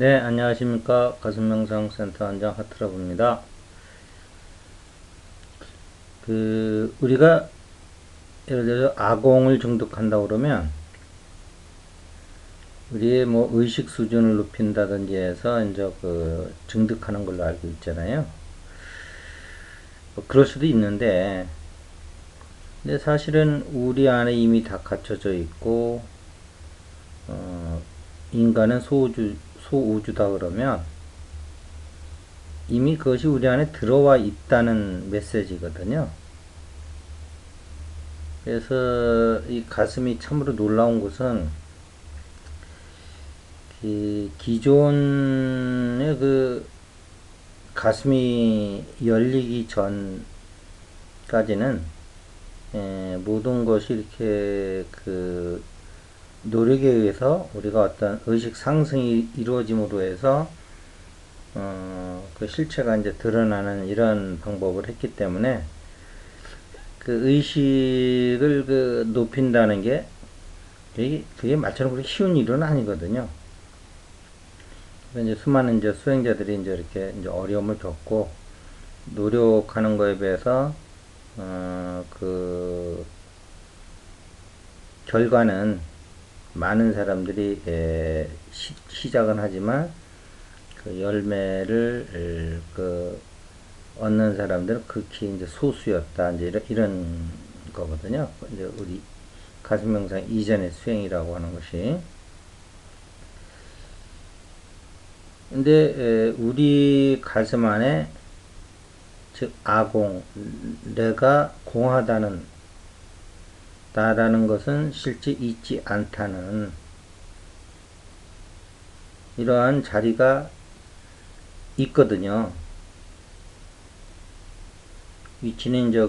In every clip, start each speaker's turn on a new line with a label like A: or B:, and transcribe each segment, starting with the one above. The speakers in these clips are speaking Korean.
A: 네, 안녕하십니까. 가슴명상센터 원장 하트러브입니다. 우리가 예를 들어서 아공을 중독한다 그러면, 우리의 뭐 의식 수준을 높인다든지 해서 이제 증득하는 걸로 알고 있잖아요. 뭐 그럴 수도 있는데, 근데 사실은 우리 안에 이미 다 갖춰져 있고, 어, 인간은 소우주다 그러면, 이미 그것이 우리 안에 들어와 있다는 메시지거든요. 그래서 이 가슴이 참으로 놀라운 것은 기존의 가슴이 열리기 전까지는 모든 것이 이렇게 노력에 의해서 우리가 어떤 의식 상승이 이루어짐으로 해서 그 실체가 이제 드러나는 이런 방법을 했기 때문에 그 의식을 높인다는 게 그게 말처럼 그렇게 쉬운 일은 아니거든요. 이제 수많은 이제 수행자들이 이제 이렇게 이제 어려움을 겪고 노력하는 거에 비해서 그 결과는 많은 사람들이 시작은 하지만 그 열매를 얻는 사람들은 극히 이제 소수였다. 이제 이런 거거든요. 이제 우리 가슴명상 이전의 수행이라고 하는 것이. 근데 우리 가슴 안에 즉 아공, 내가 공하다는 나라는 것은 실제 있지 않다는 이러한 자리가 있거든요. 위치는 이제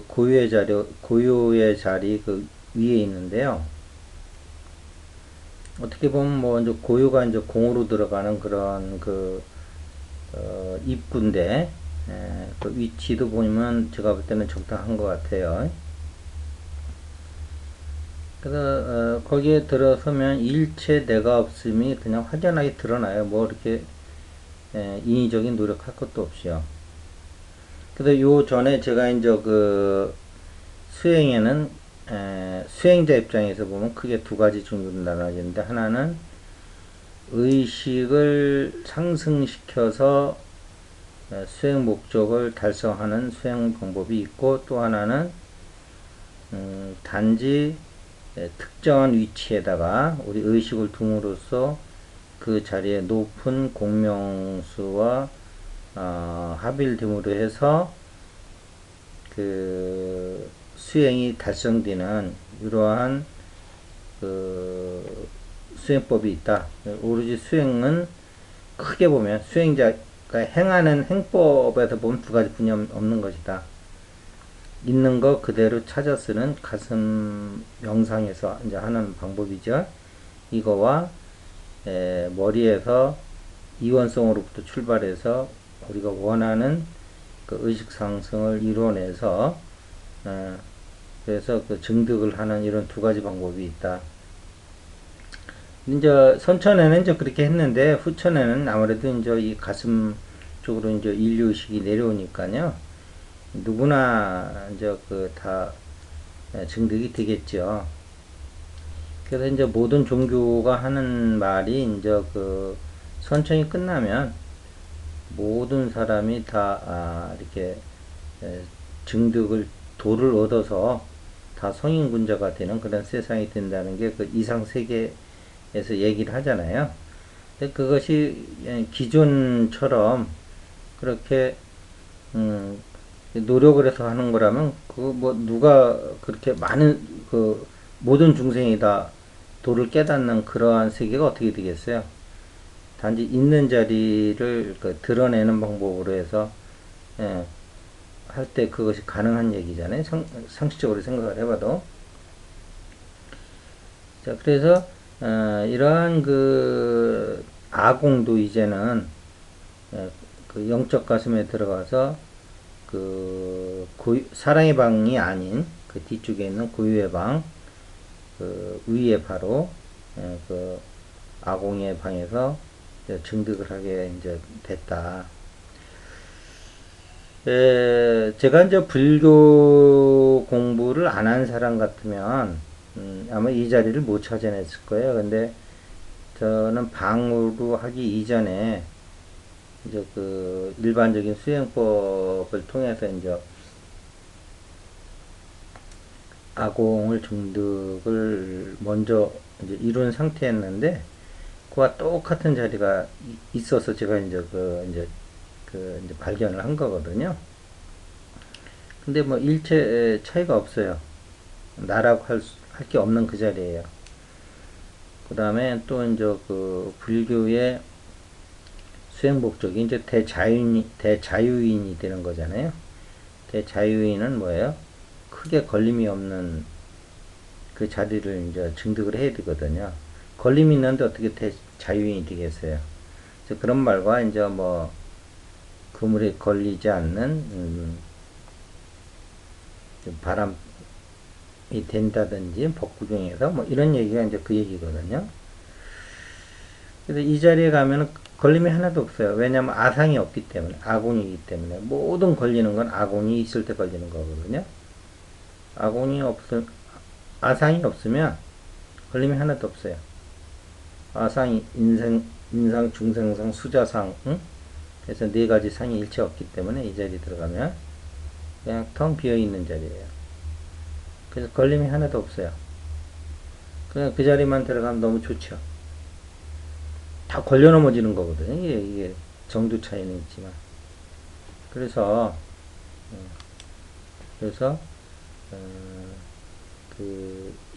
A: 고유의 자리 그 위에 있는데요. 어떻게 보면 뭐 이제 고유가 이제 공으로 들어가는 그런 입구인데, 그 위치도 보면 제가 볼 때는 적당한 것 같아요. 그래서 거기에 들어서면 일체 내가 없음이 그냥 확연하게 드러나요. 뭐 이렇게 인위적인 노력할 것도 없이요. 그래서 요 전에 제가 이제 수행에는 수행자 입장에서 보면 크게 두 가지 종류로 나눠지는데, 하나는 의식을 상승시켜서 수행 목적을 달성하는 수행 방법이 있고, 또 하나는 단지 특정한 위치에다가 우리 의식을 둠으로써 그 자리에 높은 공명수와 합일됨으로 해서 그 수행이 달성되는 이러한 그 수행법이 있다. 오로지 수행은 크게 보면 수행자가 행하는 행법에서 보면 두 가지 분야 없는 것이다. 있는 거 그대로 찾아 쓰는 가슴 명상에서 이제 하는 방법이죠. 이거와 머리에서 이원성으로부터 출발해서 우리가 원하는 그 의식 상승을 이뤄내서 그래서 그 증득을 하는 이런 두 가지 방법이 있다. 이제 선천에는 이제 그렇게 했는데 후천에는 아무래도 이제 이 가슴 쪽으로 이제 인류의식이 내려오니까요. 누구나 이제 다 증득이 되겠죠. 그래서 이제 모든 종교가 하는 말이 이제 선천이 끝나면 모든 사람이 다 이렇게 증득을 도를 얻어서 다 성인군자가 되는 그런 세상이 된다는 게 그 이상 세계에서 얘기를 하잖아요. 근데 그것이 기존처럼 그렇게 노력을 해서 하는 거라면 뭐 누가 그렇게 많은 모든 중생이 다 도를 깨닫는 그러한 세계가 어떻게 되겠어요? 단지 있는 자리를 드러내는 방법으로 해서 할 때 그것이 가능한 얘기잖아요. 상식적으로 생각을 해봐도. 자, 그래서 이러한 아공도 이제는 그 영적 가슴에 들어가서 사랑의 방이 아닌 그 뒤쪽에 있는 고유의 방, 그 위에 바로 그 아공의 방에서 이제 증득을 하게 이제 됐다. 제가 이제 불교 공부를 안 한 사람 같으면 아마 이 자리를 못 찾아냈을 거예요. 근데 저는 방으로 하기 이전에 이제 그 일반적인 수행법을 통해서 이제 아공을 중득을 먼저 이제 이룬 상태였는데 그와 똑같은 자리가 있어서 제가 이제 이제 발견을 한 거거든요. 근데 뭐 일체 차이가 없어요. 나라고 할 게 없는 그 자리예요. 그 다음에 또 이제 그 불교의 수행 목적이 이제 대자유인이 되는 거잖아요. 대자유인은 뭐예요? 크게 걸림이 없는 그 자리를 이제 증득을 해야 되거든요. 걸림이 있는데 어떻게 대자유인이 되겠어요? 그런 말과 이제 뭐 그물에 걸리지 않는 바람이 된다든지 법구경에서 뭐 이런 얘기가 이제 그 얘기거든요. 그래서 이 자리에 가면은 걸림이 하나도 없어요. 왜냐하면 아상이 없기 때문에, 아곤이기 때문에. 모든 걸리는 건 아곤이 있을 때 걸리는 거거든요. 아상이 없으면 걸림이 하나도 없어요. 아상이 인상, 중생상, 수자상, 응? 그래서 네 가지 상이 일체 없기 때문에 이 자리에 들어가면 그냥 텅 비어 있는 자리예요. 그래서 걸림이 하나도 없어요. 그냥 그 자리만 들어가면 너무 좋죠. 다 걸려 넘어지는 거거든요. 이게 정도 차이는 있지만. 그래서, 그래서,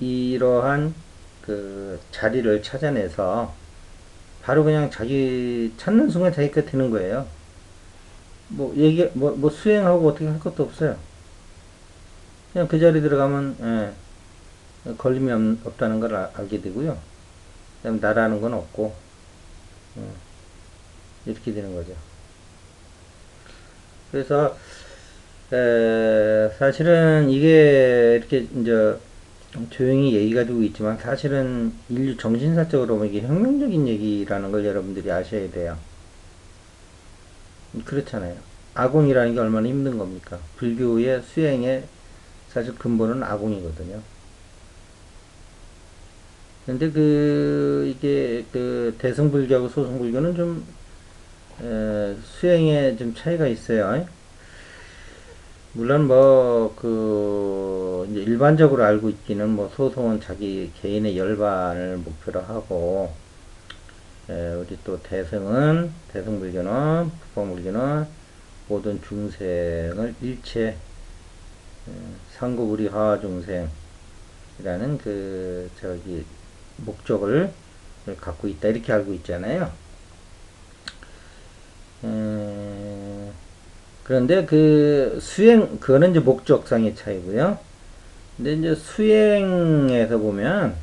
A: 이러한 그 자리를 찾아내서 바로 그냥 자기 찾는 순간 자기가 되는 거예요. 뭐 수행하고 어떻게 할 것도 없어요. 그냥 그 자리 들어가면, 걸림이 없다는 걸 알게 되고요. 그다음 나라는 건 없고, 이렇게 되는 거죠. 그래서 사실은 이게 이렇게 이제 조용히 얘기가 되고 있지만 사실은 인류 정신사적으로 보면 이게 혁명적인 얘기라는 걸 여러분들이 아셔야 돼요. 그렇잖아요. 아공이라는 게 얼마나 힘든 겁니까? 불교의 수행의 사실 근본은 아공이거든요. 근데 이게 대승불교하고 소승불교는 좀 수행에 좀 차이가 있어요. 물론 이제 일반적으로 알고 있기는 소송은 자기 개인의 열반을 목표로 하고, 우리 또 대승불교는, 북방불교는 모든 중생을 일체, 상급 우리 하하 중생이라는 목적을 갖고 있다. 이렇게 알고 있잖아요. 그런데 그거는 이제 목적상의 차이고요. 근데 이제 수행에서 보면,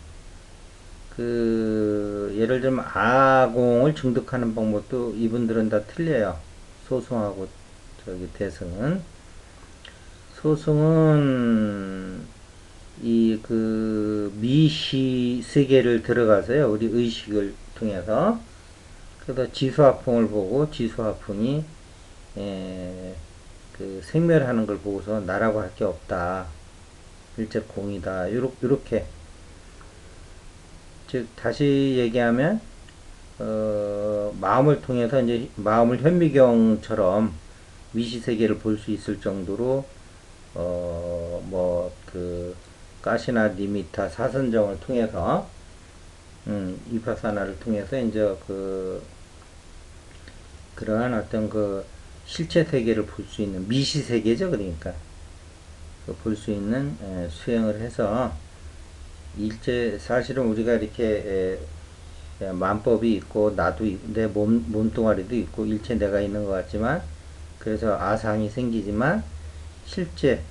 A: 예를 들면 아공을 증득하는 방법도 이분들은 다 틀려요. 소승하고 대승은. 소승은, 미시 세계를 들어가서요. 우리 의식을 통해서. 그래서 지수화풍을 보고 지수화풍이 생멸하는 걸 보고서 나라고 할 게 없다. 일체 공이다. 요렇게. 즉, 다시 얘기하면, 마음을 통해서 이제 마음을 현미경처럼 미시세계를 볼 수 있을 정도로, 가시나 니미타 사선정을 통해서, 이파사나를 통해서 이제 그러한 어떤 실체 세계를 볼 수 있는 미시 세계죠. 그러니까 볼 수 있는 수행을 해서 일체 사실은 우리가 이렇게 만법이 있고 나도 내 몸뚱아리도 있고 일체 내가 있는 것 같지만 그래서 아상이 생기지만 실제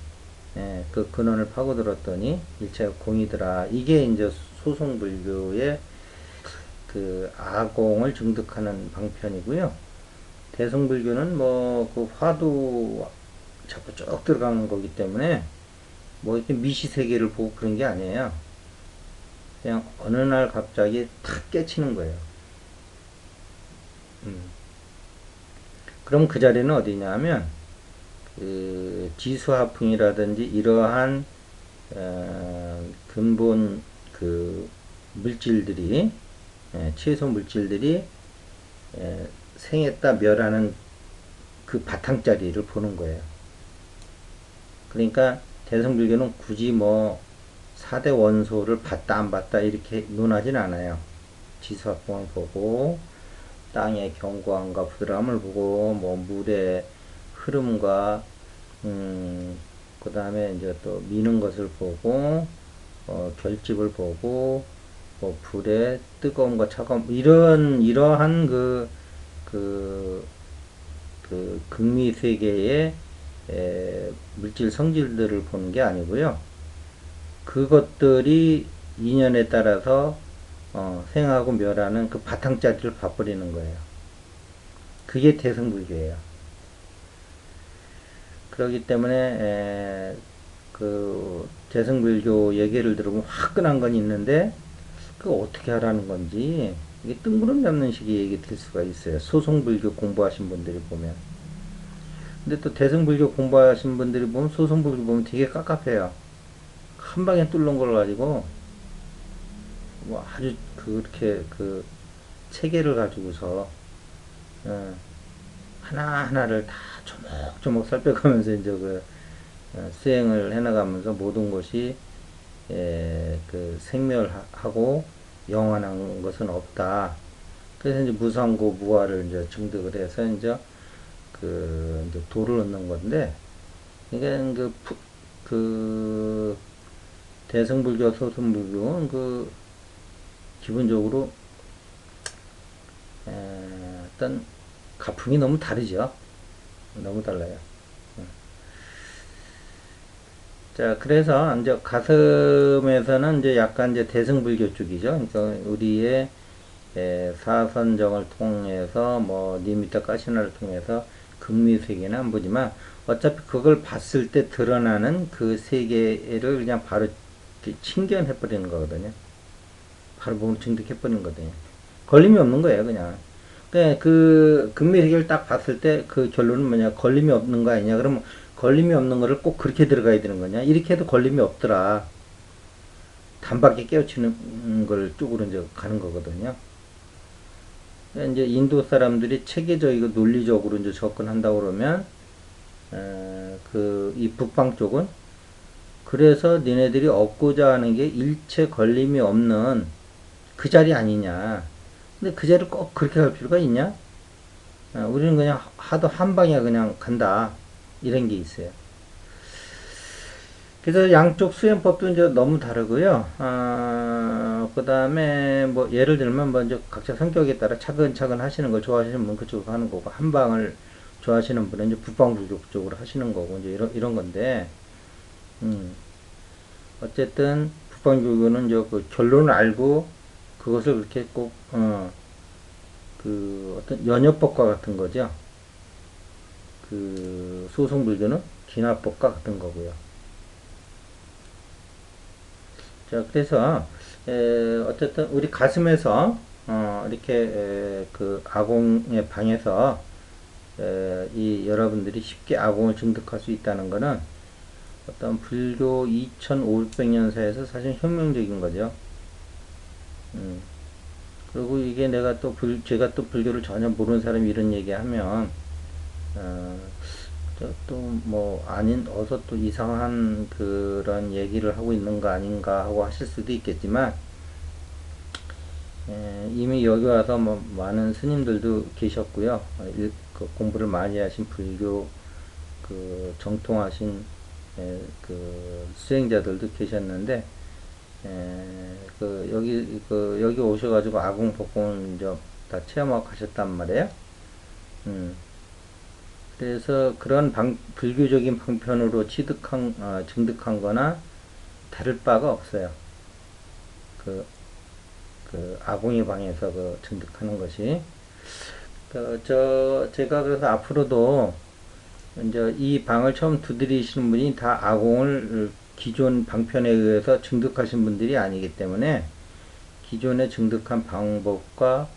A: 그 근원을 파고들었더니 일체가 공이더라. 이게 이제 소승불교의 아공을 증득하는 방편이고요. 대승불교는 화두 자꾸 쭉 들어가는 거기 때문에 이렇게 미시세계를 보고 그런 게 아니에요. 그냥 어느 날 갑자기 탁 깨치는 거예요. 음. 그럼 그 자리는 어디냐면 그 지수화풍이라든지 이러한 근본 그 물질들이 채소 물질들이 생했다 멸하는 그 바탕자리를 보는 거예요. 그러니까 대승불교는 굳이 뭐 4대 원소를 봤다 안 봤다 이렇게 논하진 않아요. 지수화풍을 보고 땅의 견고함과 부드러움을 보고 뭐 물의 흐름과 그 다음에 이제 또 미는 것을 보고 결집을 보고 뭐 불의 뜨거움과 차가움 이러한 그, 그 극미 세계의 물질 성질들을 보는 게 아니고요. 그것들이 인연에 따라서 생하고 멸하는 그 바탕자리를 봐버리는 거예요. 그게 대승불교예요. 그렇기 때문에 그 대승불교 얘기를 들으면 화끈한 건 있는데 그거 어떻게 하라는 건지 이게 뜬구름 잡는 식의 얘기 될 수가 있어요. 소송불교 공부하신 분들이 보면. 근데 또 대승불교 공부하신 분들이 보면 소송불교 보면 되게 깝깝해요. 한 방에 뚫는 걸 가지고 뭐 아주 그렇게 그 체계를 가지고서 하나하나를 다 조목조목 살펴가면서 이제 그 수행을 해나가면서 모든 것이 그 생멸하고 영원한 것은 없다. 그래서 이제 무상고 무아를 이제 증득을 해서 이제 그 이제 도를 얻는 건데 이게 그 대승불교 소승불교는 그 기본적으로 어떤 가풍이 너무 다르죠. 너무 달라요. 자, 그래서 이제 가슴에서는 이제 약간 이제 대승불교 쪽이죠. 그러니까 우리의 사선정을 통해서 뭐 니미터 가시나를 통해서 극미세계는 안 보지만 어차피 그걸 봤을 때 드러나는 그 세계를 그냥 바로 침견해 버리는 거거든요. 바로 몸을 증득해 버리는 거거든요. 걸림이 없는 거예요, 그냥. 그 극미세계를 딱 봤을 때 그 결론은 뭐냐? 걸림이 없는 거 아니냐? 그러면 걸림이 없는 거를 꼭 그렇게 들어가야 되는 거냐? 이렇게 해도 걸림이 없더라. 단박에 깨우치는 걸 쪽으로 이제 가는 거거든요. 이제 인도 사람들이 체계적이고 논리적으로 이제 접근한다고 그러면, 이 북방 쪽은 그래서 니네들이 얻고자 하는 게 일체 걸림이 없는 그 자리 아니냐. 근데 그 자리를 꼭 그렇게 갈 필요가 있냐? 우리는 그냥 하도 한 방에 그냥 간다. 이런 게 있어요. 그래서 양쪽 수행법도 이제 너무 다르고요. 그 다음에 뭐 예를 들면 먼저 각자 성격에 따라 차근차근 하시는 걸 좋아하시는 분은 그쪽으로 하는 거고, 한 방을 좋아하시는 분은 이제 북방불교 쪽으로 하시는 거고, 이제 이런 건데, 어쨌든 북방불교는 이제 그 결론을 알고 그것을 그렇게 꼭, 그 어떤 연여법과 같은 거죠. 그 소승불교는 진화법과 같은 거고요. 자, 그래서 어쨌든 우리 가슴에서 이렇게 그 아공의 방에서 이 여러분들이 쉽게 아공을 증득할 수 있다는 것은 어떤 불교 2500년사에서 사실 혁명적인 거죠. 그리고 이게 제가 또 불교를 전혀 모르는 사람이 이런 얘기하면 또 뭐 아닌 어서 또 이상한 그런 얘기를 하고 있는 거 아닌가 하고 하실 수도 있겠지만 이미 여기 와서 뭐 많은 스님들도 계셨고요. 그 공부를 많이 하신 불교 그 정통하신 그 수행자들도 계셨는데 여기 오셔가지고 아공 복공을 이제 다 체험하고 가셨단 말이에요. 그래서 그런 불교적인 방편으로 증득한 거나 다를 바가 없어요. 그 아공의 방에서 그 증득하는 것이. 제가 그래서 앞으로도 이제 이 방을 처음 두드리시는 분이 다 아공을 기존 방편에 의해서 증득하신 분들이 아니기 때문에 기존에 증득한 방법과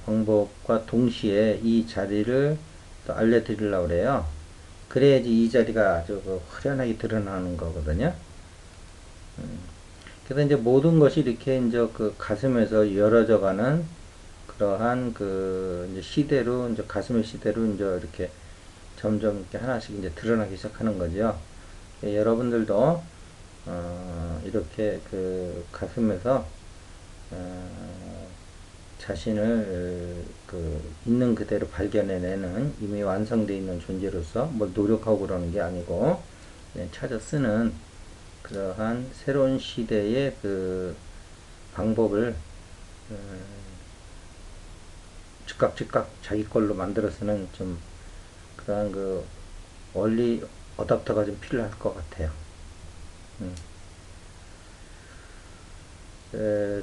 A: 방법과 동시에 이 자리를 또 알려드리려고 그래요. 그래야지 이 자리가 아주 그 화려하게 드러나는 거거든요. 그래서 이제 모든 것이 이렇게 이제 그 가슴에서 열어져 가는 그러한 그 이제 시대로 이제 가슴의 시대로 이제 이렇게 점점 이렇게 하나씩 이제 드러나기 시작하는 거죠. 예, 여러분들도 이렇게 그 가슴에서 자신을 그 있는 그대로 발견해내는 이미 완성되어 있는 존재로서 뭘 노력하고 그러는 게 아니고 그냥 찾아 쓰는 그러한 새로운 시대의 그 방법을 즉각 자기 걸로 만들어서는 좀 그러한 그 원리 어답터가 좀 필요할 것 같아요. 음. 에,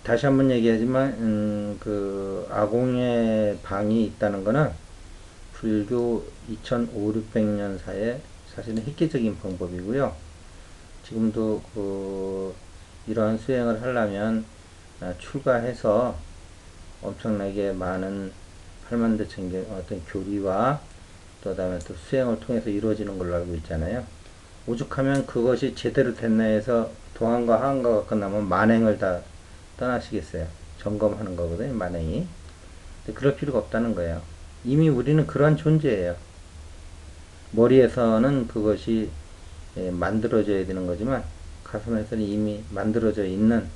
A: 다시 한번 얘기하지만 그 아공의 방이 있다는 거는 불교 2500, 600년사의 사실은 획기적인 방법이고요. 지금도 그 이러한 수행을 하려면 출가해서 엄청나게 많은 팔만대천개 어떤 교리와 또 다음에 또 수행을 통해서 이루어지는 걸로 알고 있잖아요. 오죽하면 그것이 제대로 됐나 해서 동안과 하한과 끝나면 만행을 다 떠나시겠어요. 점검하는 거거든요, 만행이. 근데 그럴 필요가 없다는 거예요. 이미 우리는 그러한 존재예요. 머리에서는 그것이 만들어져야 되는 거지만 가슴에서는 이미 만들어져 있는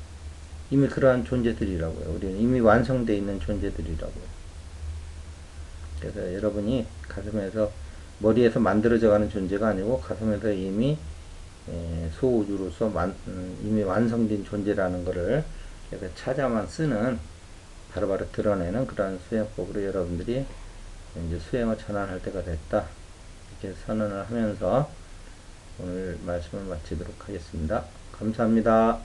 A: 이미 그러한 존재들이라고요. 우리는 이미 완성되어 있는 존재들이라고요. 그래서 여러분이 가슴에서 머리에서 만들어져 가는 존재가 아니고 가슴에서 이미 소우주로서 이미 완성된 존재라는 것을 그래서 찾아만 쓰는 바로바로 드러내는 그런 수행법으로 여러분들이 이제 수행을 전환할 때가 됐다. 이렇게 선언을 하면서 오늘 말씀을 마치도록 하겠습니다. 감사합니다.